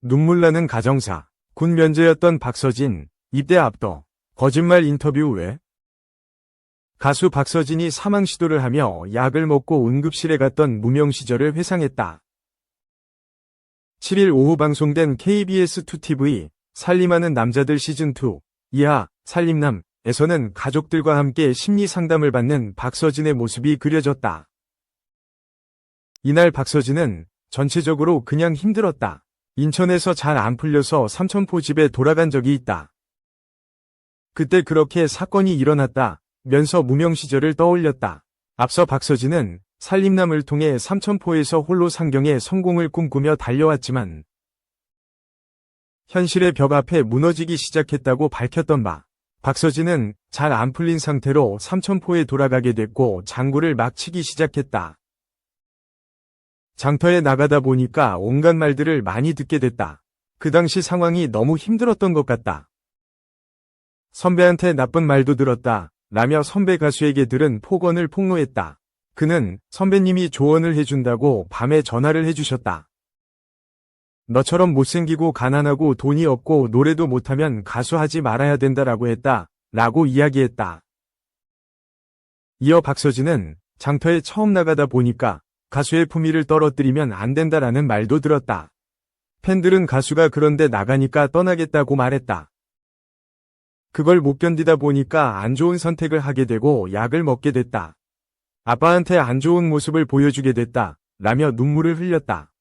눈물 나는 가정사. 군 면제였던 박서진, 입대 앞도. 거짓말 인터뷰 외. 가수 박서진이 사망 시도를 하며 약을 먹고 응급실에 갔던 무명 시절을 회상했다. 7일 오후 방송된 KBS2TV 살림하는 남자들 시즌2 이하 살림남에서는 가족들과 함께 심리 상담을 받는 박서진의 모습이 그려졌다. 이날 박서진은 전체적으로 그냥 힘들었다. 인천에서 잘 안 풀려서 삼천포 집에 돌아간 적이 있다. 그때 그렇게 사건이 일어났다 면서 무명 시절을 떠올렸다. 앞서 박서진은 살림남을 통해 삼천포에서 홀로 상경의 성공을 꿈꾸며 달려왔지만 현실의 벽 앞에 무너지기 시작했다고 밝혔던 바, 박서진은 잘 안 풀린 상태로 삼천포에 돌아가게 됐고 장구를 막 치기 시작했다. 장터에 나가다 보니까 온갖 말들을 많이 듣게 됐다. 그 당시 상황이 너무 힘들었던 것 같다. 선배한테 나쁜 말도 들었다 라며 선배 가수에게 들은 폭언을 폭로했다. 그는 선배님이 조언을 해준다고 밤에 전화를 해주셨다. 너처럼 못생기고 가난하고 돈이 없고 노래도 못하면 가수하지 말아야 된다라고 했다 라고 이야기했다. 이어 박서진은 장터에 처음 나가다 보니까 가수의 품위를 떨어뜨리면 안 된다라는 말도 들었다. 팬들은 가수가 그런데 나가니까 떠나겠다고 말했다. 그걸 못 견디다 보니까 안 좋은 선택을 하게 되고 약을 먹게 됐다. 아빠한테 안 좋은 모습을 보여주게 됐다 라며 눈물을 흘렸다.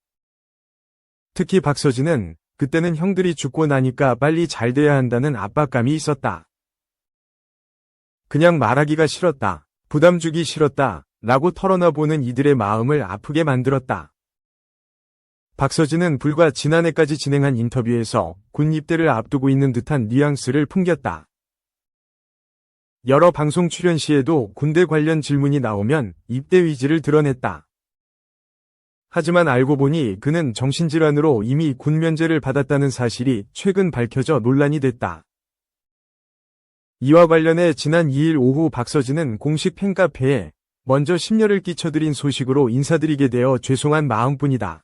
특히 박서진은 그때는 형들이 죽고 나니까 빨리 잘 돼야 한다는 압박감이 있었다. 그냥 말하기가 싫었다. 부담 주기 싫었다 라고 털어놔보는 이들의 마음을 아프게 만들었다. 박서진은 불과 지난해까지 진행한 인터뷰에서 군 입대를 앞두고 있는 듯한 뉘앙스를 풍겼다. 여러 방송 출연 시에도 군대 관련 질문이 나오면 입대 의지를 드러냈다. 하지만 알고 보니 그는 정신질환으로 이미 군 면제를 받았다는 사실이 최근 밝혀져 논란이 됐다. 이와 관련해 지난 2일 오후 박서진은 공식 팬카페에 먼저 심려를 끼쳐드린 소식으로 인사드리게 되어 죄송한 마음뿐이다.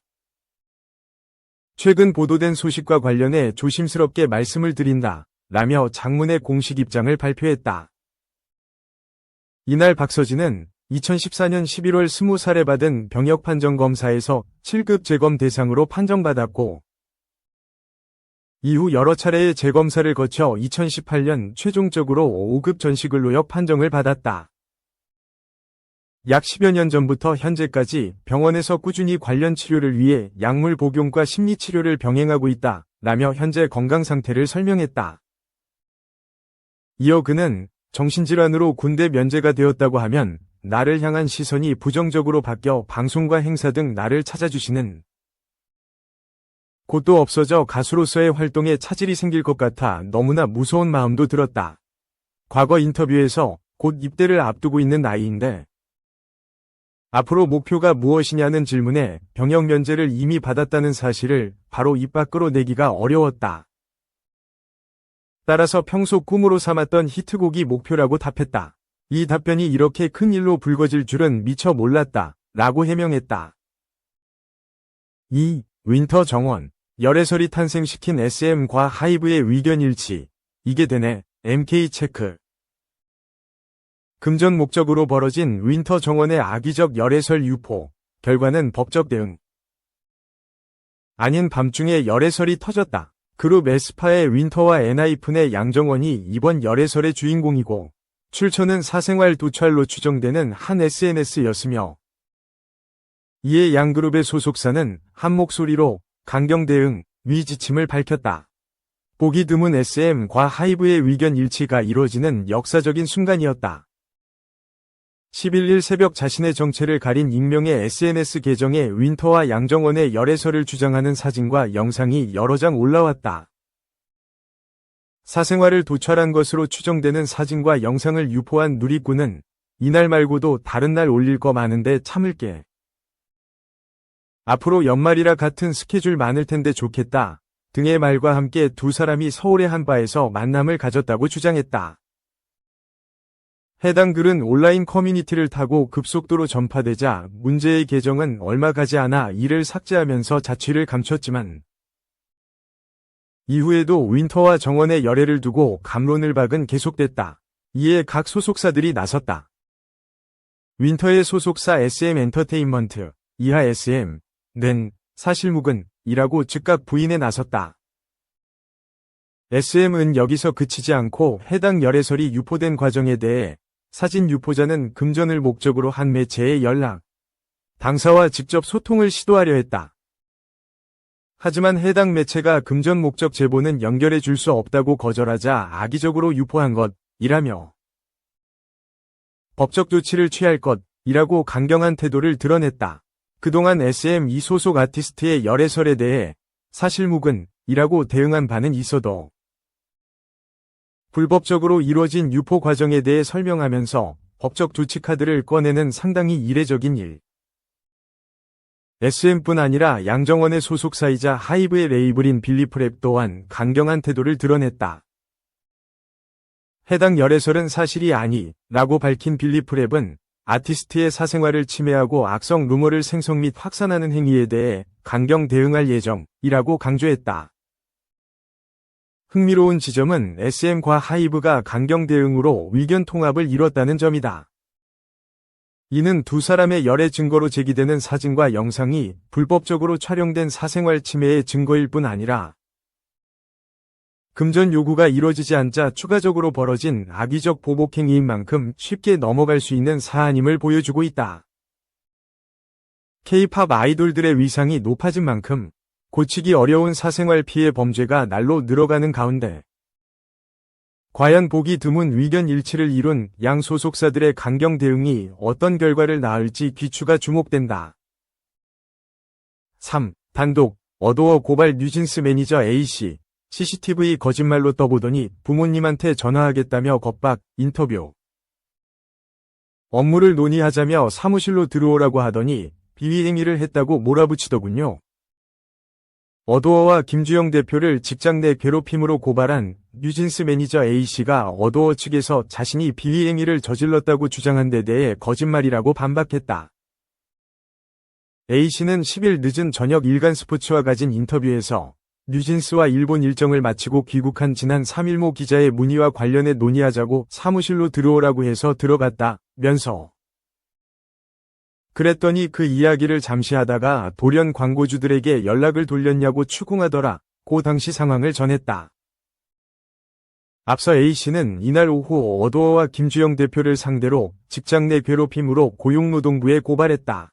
최근 보도된 소식과 관련해 조심스럽게 말씀을 드린다 라며 장문의 공식 입장을 발표했다. 이날 박서진은 2014년 11월 20살에 받은 병역판정검사에서 7급 재검 대상으로 판정받았고 이후 여러 차례의 재검사를 거쳐 2018년 최종적으로 5급 전시근로역 판정을 받았다. 약 10여 년 전부터 현재까지 병원에서 꾸준히 관련 치료를 위해 약물 복용과 심리치료를 병행하고 있다 라며 현재 건강 상태를 설명했다. 이어 그는 정신질환으로 군대 면제가 되었다고 하면 나를 향한 시선이 부정적으로 바뀌어 방송과 행사 등 나를 찾아주시는 곧도 없어져 가수로서의 활동에 차질이 생길 것 같아 너무나 무서운 마음도 들었다. 과거 인터뷰에서 곧 입대를 앞두고 있는 나이인데 앞으로 목표가 무엇이냐는 질문에 병역 면제를 이미 받았다는 사실을 바로 입 밖으로 내기가 어려웠다. 따라서 평소 꿈으로 삼았던 히트곡이 목표라고 답했다. 이 답변이 이렇게 큰 일로 불거질 줄은 미처 몰랐다 라고 해명했다. 2. 윈터 정원. 열애설이 탄생시킨 SM과 하이브의 의견 일치. 이게 되네. MK체크. 금전 목적으로 벌어진 윈터 정원의 악의적 열애설 유포. 결과는 법적 대응. 아닌 밤중에 열애설이 터졌다. 그룹 에스파의 윈터와 엔하이픈의 양정원이 이번 열애설의 주인공이고 출처는 사생활 도찰로 추정되는 한 SNS였으며 이에 양그룹의 소속사는 한 목소리로 강경 대응, 위 지침을 밝혔다. 보기 드문 SM과 하이브의 의견 일치가 이루어지는 역사적인 순간이었다. 11일 새벽 자신의 정체를 가린 익명의 SNS 계정에 윈터와 양정원의 열애설을 주장하는 사진과 영상이 여러 장 올라왔다. 사생활을 도찰한 것으로 추정되는 사진과 영상을 유포한 누리꾼은 이날 말고도 다른 날 올릴 거 많은데 참을게. 앞으로 연말이라 같은 스케줄 많을 텐데 좋겠다 등의 말과 함께 두 사람이 서울의 한 바에서 만남을 가졌다고 주장했다. 해당 글은 온라인 커뮤니티를 타고 급속도로 전파되자 문제의 계정은 얼마 가지 않아 이를 삭제하면서 자취를 감췄지만 이후에도 윈터와 정원의 열애를 두고 갑론을 박은 계속됐다. 이에 각 소속사들이 나섰다. 윈터의 소속사 SM 엔터테인먼트, 이하 SM는 사실무근 이라고 즉각 부인에 나섰다. SM은 여기서 그치지 않고 해당 열애설이 유포된 과정에 대해 사진 유포자는 금전을 목적으로 한 매체에 연락, 당사와 직접 소통을 시도하려 했다. 하지만 해당 매체가 금전 목적 제보는 연결해 줄 수 없다고 거절하자 악의적으로 유포한 것이라며 법적 조치를 취할 것이라고 강경한 태도를 드러냈다. 그동안 SM 이 소속 아티스트의 열애설에 대해 사실무근이라고 대응한 바는 있어도 불법적으로 이루어진 유포 과정에 대해 설명하면서 법적 조치 카드를 꺼내는 상당히 이례적인 일. SM뿐 아니라 양정원의 소속사이자 하이브의 레이블인 빌리프랩 또한 강경한 태도를 드러냈다. 해당 열애설은 사실이 아니라고 밝힌 빌리프랩은 아티스트의 사생활을 침해하고 악성 루머를 생성 및 확산하는 행위에 대해 강경 대응할 예정이라고 강조했다. 흥미로운 지점은 SM과 하이브가 강경 대응으로 의견 통합을 이뤘다는 점이다. 이는 두 사람의 열애 증거로 제기되는 사진과 영상이 불법적으로 촬영된 사생활 침해의 증거일 뿐 아니라 금전 요구가 이루어지지 않자 추가적으로 벌어진 악의적 보복 행위인 만큼 쉽게 넘어갈 수 있는 사안임을 보여주고 있다. K-팝 아이돌들의 위상이 높아진 만큼 고치기 어려운 사생활 피해 범죄가 날로 늘어가는 가운데 과연 보기 드문 의견 일치를 이룬 양 소속사들의 강경 대응이 어떤 결과를 낳을지 귀추가 주목된다. 3. 단독, 어도어 고발 뉴진스 매니저 A씨, CCTV 거짓말로 떠보더니 부모님한테 전화하겠다며 겁박, 인터뷰. 업무를 논의하자며 사무실로 들어오라고 하더니 비위행위를 했다고 몰아붙이더군요. 어도어와 김주영 대표를 직장 내 괴롭힘으로 고발한 뉴진스 매니저 A씨가 어도어 측에서 자신이 비위행위를 저질렀다고 주장한 데 대해 거짓말이라고 반박했다. A씨는 10일 늦은 저녁 일간스포츠와 가진 인터뷰에서 뉴진스와 일본 일정을 마치고 귀국한 지난 3일 모 기자의 문의와 관련해 논의하자고 사무실로 들어오라고 해서 들어갔다면서 그랬더니 그 이야기를 잠시 하다가 돌연 광고주들에게 연락을 돌렸냐고 추궁하더라고 당시 상황을 전했다. 앞서 A씨는 이날 오후 어도어와 김주영 대표를 상대로 직장 내 괴롭힘으로 고용노동부에 고발했다.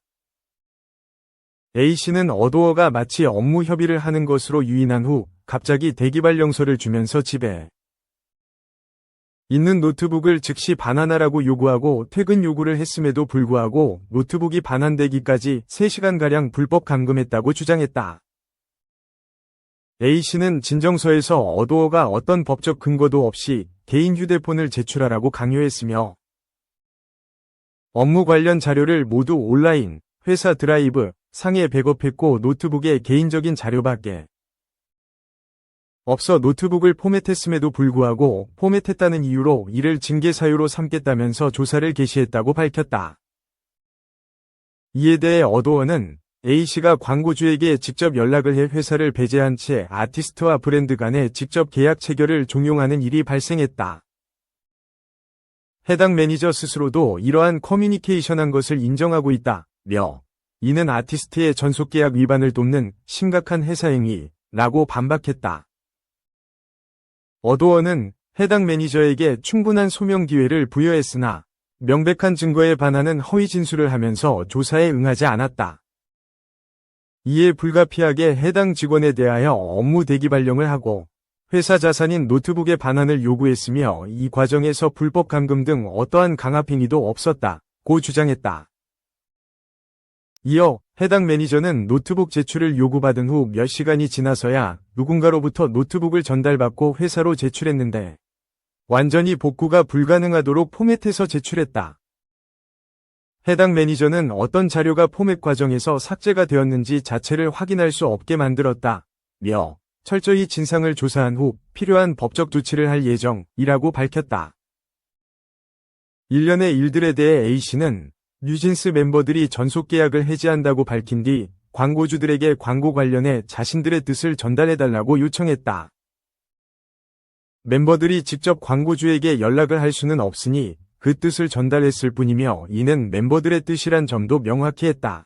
A씨는 어도어가 마치 업무 협의를 하는 것으로 유인한 후 갑자기 대기발령서를 주면서 집에 있는 노트북을 즉시 반환하라고 요구하고 퇴근 요구를 했음에도 불구하고 노트북이 반환되기까지 3시간가량 불법 감금했다고 주장했다. A씨는 진정서에서 어도어가 어떤 법적 근거도 없이 개인 휴대폰을 제출하라고 강요했으며 업무 관련 자료를 모두 온라인, 회사 드라이브, 상에 백업했고 노트북에 개인적인 자료밖에 없어 노트북을 포맷했음에도 불구하고 포맷했다는 이유로 이를 징계 사유로 삼겠다면서 조사를 개시했다고 밝혔다. 이에 대해 어도어는 A씨가 광고주에게 직접 연락을 해 회사를 배제한 채 아티스트와 브랜드 간의 직접 계약 체결을 종용하는 일이 발생했다. 해당 매니저 스스로도 이러한 커뮤니케이션한 것을 인정하고 있다며 이는 아티스트의 전속계약 위반을 돕는 심각한 회사행위라고 반박했다. 어도어는 해당 매니저에게 충분한 소명 기회를 부여했으나 명백한 증거에 반하는 허위 진술을 하면서 조사에 응하지 않았다. 이에 불가피하게 해당 직원에 대하여 업무 대기 발령을 하고 회사 자산인 노트북의 반환을 요구했으며 이 과정에서 불법 감금 등 어떠한 강압 행위도 없었다고 주장했다. 이어 해당 매니저는 노트북 제출을 요구받은 후 몇 시간이 지나서야 누군가로부터 노트북을 전달받고 회사로 제출했는데 완전히 복구가 불가능하도록 포맷해서 제출했다. 해당 매니저는 어떤 자료가 포맷 과정에서 삭제가 되었는지 자체를 확인할 수 없게 만들었다며 철저히 진상을 조사한 후 필요한 법적 조치를 할 예정이라고 밝혔다. 일련의 일들에 대해 A씨는 뉴진스 멤버들이 전속계약을 해지한다고 밝힌 뒤 광고주들에게 광고 관련해 자신들의 뜻을 전달해달라고 요청했다. 멤버들이 직접 광고주에게 연락을 할 수는 없으니 그 뜻을 전달했을 뿐이며 이는 멤버들의 뜻이란 점도 명확히 했다.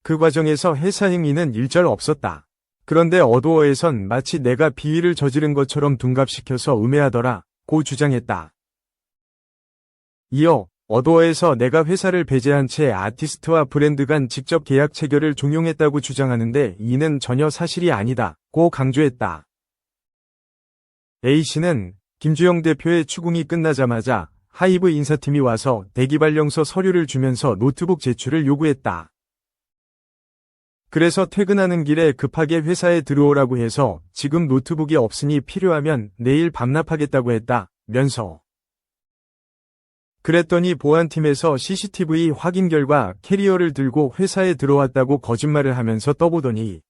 그 과정에서 회사 행위는 일절 없었다. 그런데 어도어에선 마치 내가 비위를 저지른 것처럼 둔갑시켜서 음해하더라 고 주장했다. 이어 어도어에서 내가 회사를 배제한 채 아티스트와 브랜드 간 직접 계약 체결을 종용했다고 주장하는데 이는 전혀 사실이 아니다 고 강조했다. A씨는 김주영 대표의 추궁이 끝나자마자 하이브 인사팀이 와서 대기발령서 서류를 주면서 노트북 제출을 요구했다. 그래서 퇴근하는 길에 급하게 회사에 들어오라고 해서 지금 노트북이 없으니 필요하면 내일 반납하겠다고 했다면서. 그랬더니 보안팀에서 CCTV 확인 결과 캐리어를 들고 회사에 들어왔다고 거짓말을 하면서 떠보더니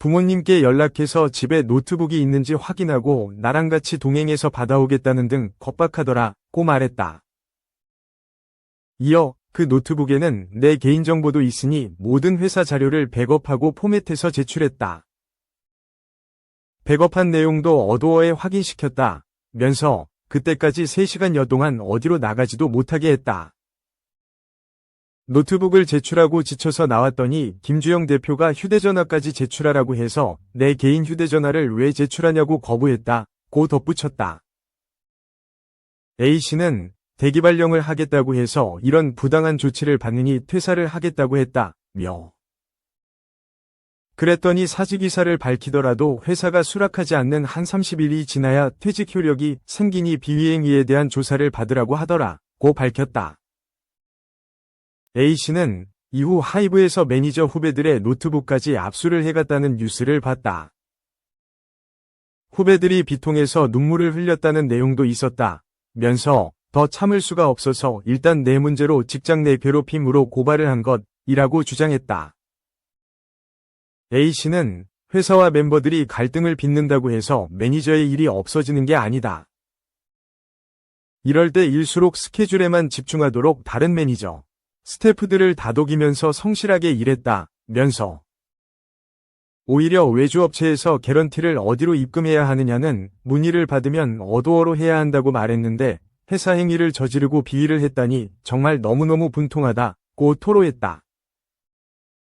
부모님께 연락해서 집에 노트북이 있는지 확인하고 나랑 같이 동행해서 받아오겠다는 등 겁박하더라고 말했다. 이어 그 노트북에는 내 개인정보도 있으니 모든 회사 자료를 백업하고 포맷해서 제출했다. 백업한 내용도 어도어에 확인시켰다면서 그때까지 3시간여 동안 어디로 나가지도 못하게 했다. 노트북을 제출하고 지쳐서 나왔더니 김주영 대표가 휴대전화까지 제출하라고 해서 내 개인 휴대전화를 왜 제출하냐고 거부했다고 덧붙였다. A씨는 대기발령을 하겠다고 해서 이런 부당한 조치를 받느니 퇴사를 하겠다고 했다며. 그랬더니 사직이사를 밝히더라도 회사가 수락하지 않는 한 30일이 지나야 퇴직 효력이 생기니 비위행위에 대한 조사를 받으라고 하더라고 밝혔다. A씨는 이후 하이브에서 매니저 후배들의 노트북까지 압수를 해갔다는 뉴스를 봤다. 후배들이 비통해서 눈물을 흘렸다는 내용도 있었다면서 더 참을 수가 없어서 일단 내 문제로 직장 내 괴롭힘으로 고발을 한 것이라고 주장했다. A씨는 회사와 멤버들이 갈등을 빚는다고 해서 매니저의 일이 없어지는 게 아니다. 이럴 때 일수록 스케줄에만 집중하도록 다른 매니저, 스태프들을 다독이면서 성실하게 일했다면서 오히려 외주업체에서 개런티를 어디로 입금해야 하느냐는 문의를 받으면 어도어로 해야 한다고 말했는데 회사 행위를 저지르고 비위를 했다니 정말 너무너무 분통하다고 토로했다.